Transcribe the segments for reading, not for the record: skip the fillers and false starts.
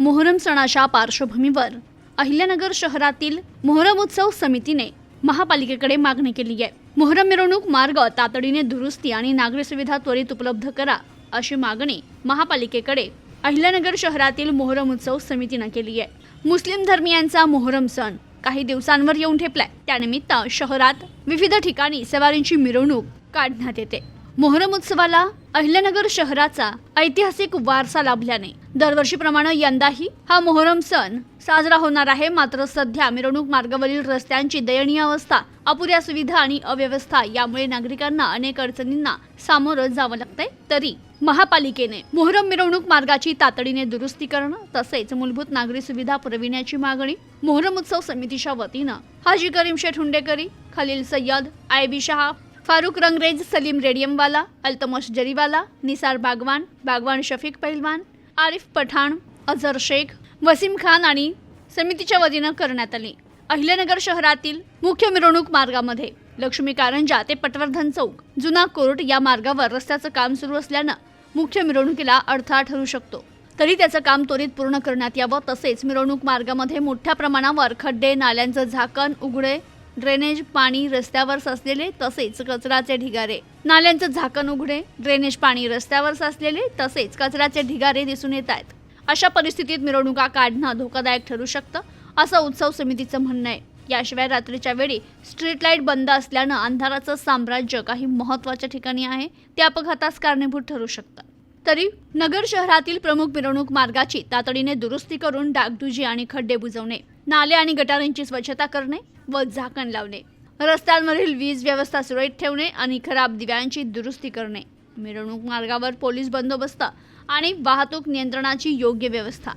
मोहरम सणाच्या पार्श्वभूमीवर अहिल्यानगर शहरातील मोहरम उत्सव समितीने महापालिकेकडे मागणी केली आहे। मोहरम मिरवणूक मार्ग तातडीने दुरुस्ती आणि नागरी सुविधा त्वरित उपलब्ध करा अशी मागणी महापालिकेकडे अहिल्यानगर शहरातील मोहरम उत्सव समितीने केली आहे। मुस्लिम धर्मियांचा मोहरम सण काही दिवसांवर येऊन ठेपलाय। त्यानिमित्त शहरात विविध ठिकाणी सवारींची मिरवणूक काढण्यात येते। मोहरम उत्सवाला अहिल्यानगर शहराचा ऐतिहासिक वारसा लाभल्याने दरवर्षीप्रमाणे यंदाही हा मोहरम सण साजरा होणार आहे। मात्र सध्या मिरवणूक मार्गावरील रस्त्यांची दयनीय अवस्था, अपुऱ्या सुविधा आणि अव्यवस्था यामुळे नागरिकांना अनेक अडचणींना सामोरं जावं लागतंय। तरी महापालिकेने मोहरम मिरवणूक मार्गाची तातडीने दुरुस्ती करणं तसेच मूलभूत नागरी सुविधा पुरविण्याची मागणी मोहरम उत्सव समितीच्या वतीनं हाजी करीम शेठ हुंडेकरी, खलील सय्यद, आयबी शाह, फारूक रंगरेज, सलीम रेडियमवाला, अल्तमश जरीवाला, निसार बागवान शफीक पहिलवान, आरिफ पठाण, अझर शेख, वसीम खान आणि समितीच्या वतीनं करण्यात आली। अहिल्यानगर शहरातील मुख्य मिरवणूक मार्गामध्ये लक्ष्मी कारंजा ते पटवर्धन चौक, जुना कोर्ट या मार्गावर रस्त्याचं काम सुरू असल्यानं मुख्य मिरवणुकीला अडथळा ठरू शकतो। तरी त्याचं काम त्वरित पूर्ण करण्यात यावं। तसेच मिरवणूक मार्गामध्ये मोठ्या प्रमाणावर खड्डे, नाल्यांचं झाकण उघडे, ड्रेनेज पाणी रस्त्यावर साचलेले तसेच कचऱ्याचे ढिगारे, नाल्यांचं झाकण उघडे, ड्रेनेज पाणी रस्त्यावर साचलेले तसेच कचऱ्याचे ढिगारे दिसून येत आहेत। अशा परिस्थितीत मिरवणुका काढणं धोकादायक ठरू शकतं असं उत्सव समितीचं म्हणणं आहे। याशिवाय रात्रीच्या वेळी स्ट्रीट लाईट बंद असल्यानं अंधाराचं साम्राज्य काही महत्त्वाच्या ठिकाणी आहे ते अपघातास कारणीभूत ठरू शकतं। तरी नगर शहरातील प्रमुख मिरवणूक मार्गाची तातडीने दुरुस्ती करून डागडुजी आणि खड्डे बुजवणे, नाले आणि गटारांची स्वच्छता करणे व झाकण लावणे, रस्त्यांवरील वीज व्यवस्था सुरळीत ठेवणे आणि खराब दिव्यांची दुरुस्ती करणे, मिरवणूक मार्गावर पोलीस बंदोबस्त आणि वाहतूक नियंत्रणाची योग्य व्यवस्था,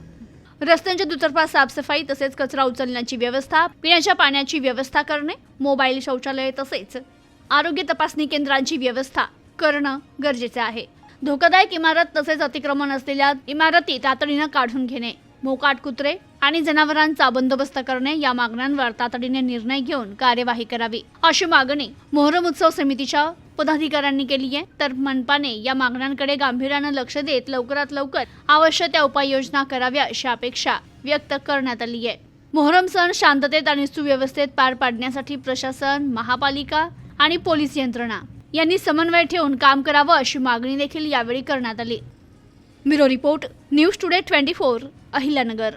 रस्त्यांच्या दुतर्फा साफसफाई तसेच कचरा उचलण्याची व्यवस्था, पिण्याच्या पाण्याची व्यवस्था करणे, मोबाईल शौचालय तसेच आरोग्य तपासणी केंद्रांची व्यवस्था करणं गरजेचे आहे। धोकादायक इमारत तसेच अतिक्रमण असलेल्या इमारती तातडीनं काढून घेणे, मोकाट कुत्रे आणि जनावरांचा बंदोबस्त करणे या मागण्यांवर तातडीने निर्णय घेऊन कार्यवाही करावी अशी मागणी मोहरम उत्सव समितीच्या पदाधिकाऱ्यांनी केली आहे। तर मनपाने या मागण्यांकडे गांभीर्याने लक्ष देत लवकरात लवकर आवश्यक त्या उपाययोजना कराव्या अशी अपेक्षा व्यक्त करण्यात आली आहे। मोहरम सण शांततेत आणि सुव्यवस्थेत पार पाडण्यासाठी प्रशासन, महापालिका आणि पोलीस यंत्रणा यांनी समन्वय ठेवून काम करावं अशी मागणी देखील यावेळी करण्यात आली। Bureau report, news today 24, Ahilyanagar.